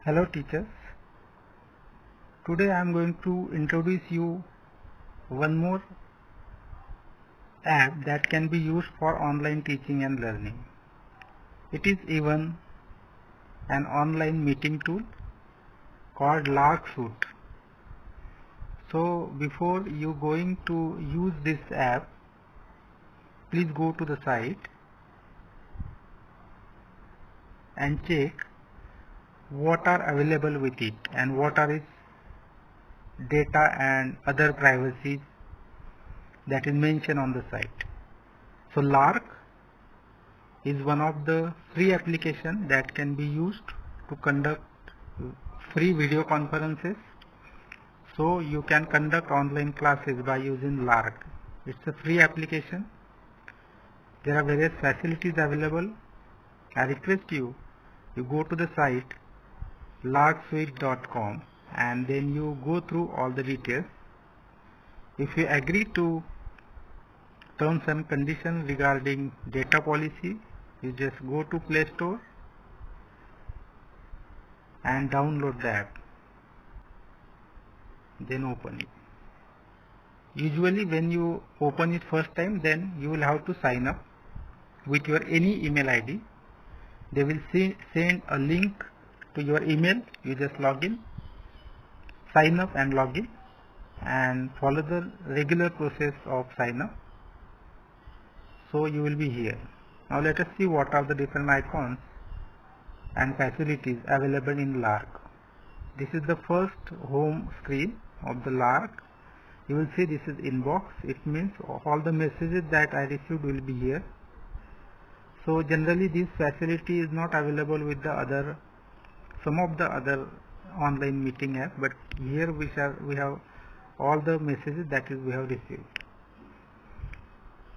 Hello teachers, today I am going to introduce you one more app that can be used for online teaching and learning. It is even an online meeting tool called LarkSuite. So before you going to use this app, please go to the site and check what are available with it and what are its data and other privacy that is mentioned on the site. So Lark is one of the free application that can be used to conduct free video conferences. So you can conduct online classes by using Lark. It's a free application. There are various facilities available. I request you go to the site larksuite.com and then you go through all the details. If you agree to terms and conditions regarding data policy, you just go to Play Store and download the app, then open it. Usually when you open it first time, then you will have to sign up with your any email ID. They will send a link to your email. You just log in, sign up and log in, and follow the regular process of sign up. So you will be here. Now let us see what are the different icons and facilities available in Lark. This is the first home screen of the Lark. You will see this is inbox. It means all the messages that I received will be here. So generally this facility is not available with the some of the other online meeting apps, but here we have all the messages that is we have received.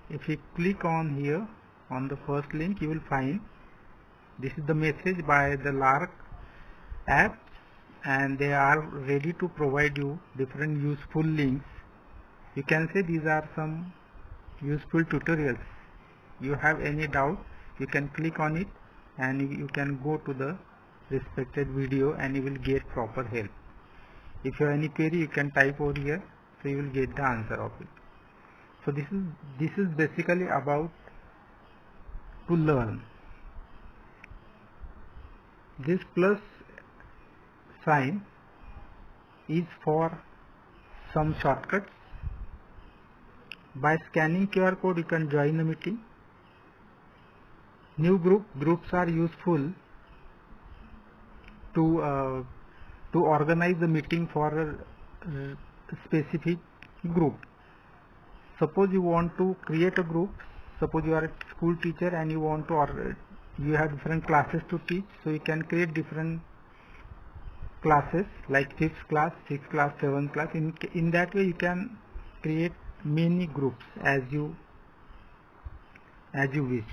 If you click on here on the first link, you will find this is the message by the Lark app, and they are ready to provide you different useful links. You can say these are some useful tutorials. You have any doubt, you can click on it and you can go to the respected video and you will get proper help. If you have any query, you can type over here, so you will get the answer of it. So this is basically about to learn. This plus sign is for some shortcuts. By scanning QR code, you can join the meeting. New groups are useful to organize the meeting for a specific group. Suppose you want to create a group. Suppose you are a school teacher and you want to you have different classes to teach, so you can create different classes like 5th class, 6th class, 7th class. In that way you can create many groups as you wish.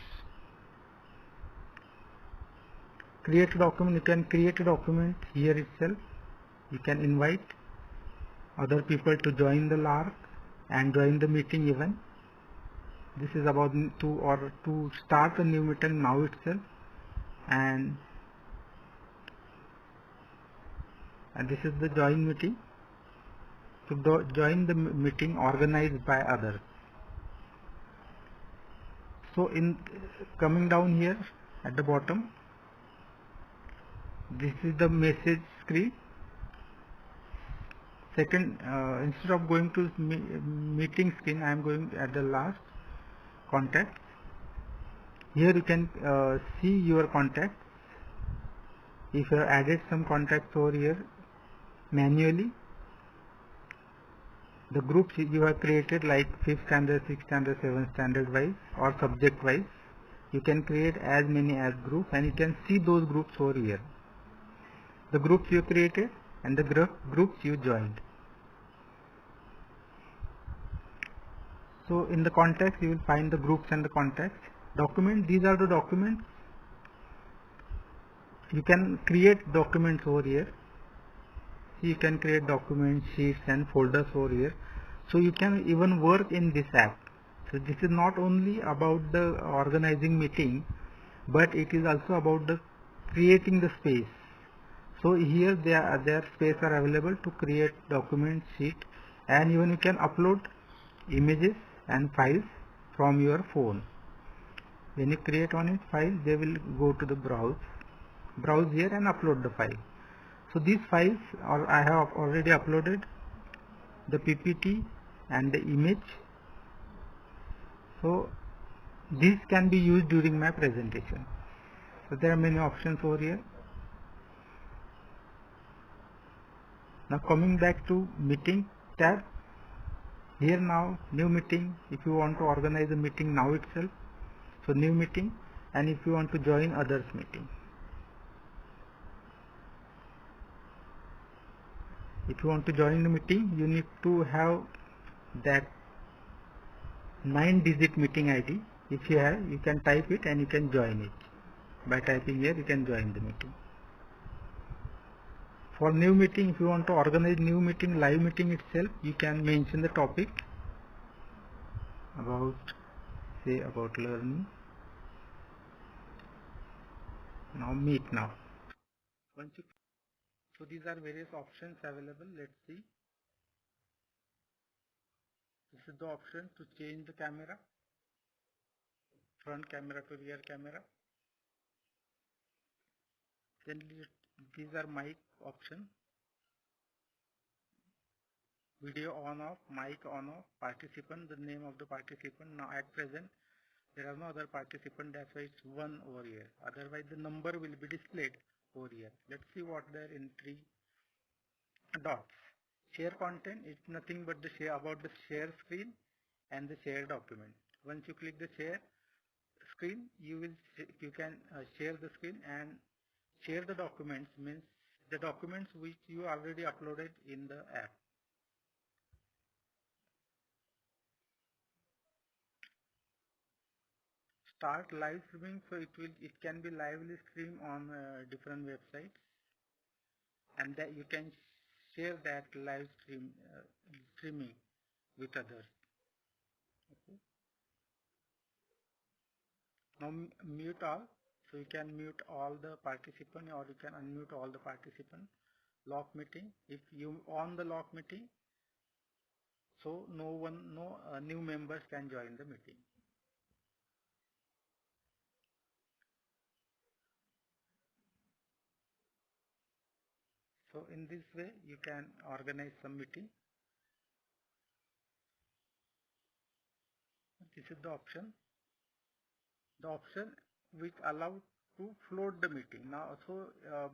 Create a document. You can create a document here itself. You can invite other people to join the Lark and join the meeting even. This is about to start a new meeting now itself, and this is the join meeting. To join the meeting organized by others. So in coming down here at the bottom, this is the message screen. Second, instead of going to meeting screen, I am going at the last, contacts. Here you can see your contacts. If you have added some contacts over here manually, the groups you have created like 5th standard, 6th standard, 7th standard wise or subject wise, you can create as many as groups and you can see those groups over here. The groups you created and the groups you joined. So in the contacts you will find the groups and the contacts. Document, these are the documents. You can create documents over here. You can create documents, sheets and folders over here. So you can even work in this app. So this is not only about the organizing meeting, but it is also about the creating the space. So here their space are available to create document sheet, and even you can upload images and files from your phone. When you create one file, they will go to the browse here and upload the file. So these files I have already uploaded the PPT and the image. So these can be used during my presentation. So there are many options over here. Now coming back to meeting tab, here now new meeting. If you want to organize a meeting now itself, so new meeting, and if you want to join others meeting. If you want to join the meeting, you need to have that 9-digit meeting ID. If you have, you can type it and you can join it. By typing here, you can join the meeting. For new meeting, if you want to organize new meeting, live meeting itself, you can mention the topic about, say, about learning. Now meet now. So these are various options available. Let's see. This is the option to change the camera, front camera to rear camera. Then these are mic option. Video on off, mic on off, participant, the name of the participant. Now at present there are no other participant, that's why it's 1 over here. Otherwise the number will be displayed over here. Let's see what there in 3 dots. Share content is nothing but the share about the share screen and the share document. Once you click the share screen, you can share the screen, and share the documents means the documents which you already uploaded in the app. Start live streaming, so it can be lively stream on different websites, and that you can share that live streaming with others. Okay. Now mute all, so you can mute all the participants or you can unmute all the participants. Lock meeting, if you on the lock meeting, so no new members can join the meeting. So in this way you can organize some meeting. This is the option which allows to float the meeting. Now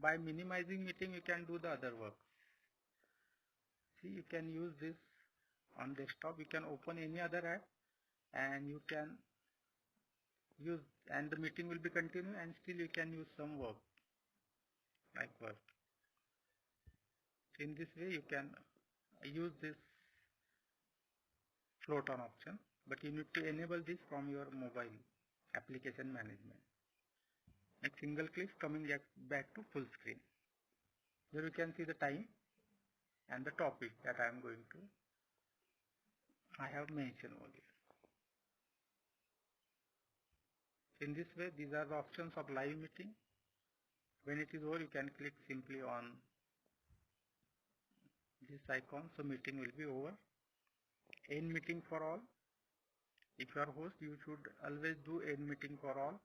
by minimizing meeting you can do the other work. See, you can use this on desktop. You can open any other app and you can use, and the meeting will be continued, and still you can use some work like work. In this way you can use this float on option, but you need to enable this from your mobile application management. Next, single click, coming back to full screen. Here you can see the time and the topic that I have mentioned earlier. In this way, these are the options of live meeting. When it is over, you can click simply on this icon, so meeting will be over. End meeting for all. If you are host, you should always do end meeting for all.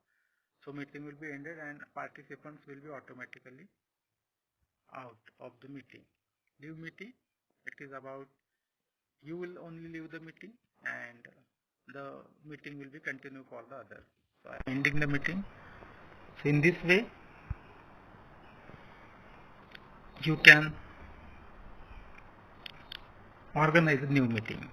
So meeting will be ended and participants will be automatically out of the meeting. Leave meeting, it is about you will only leave the meeting and the meeting will be continued for the others. So I am ending the meeting. So in this way you can organize a new meeting.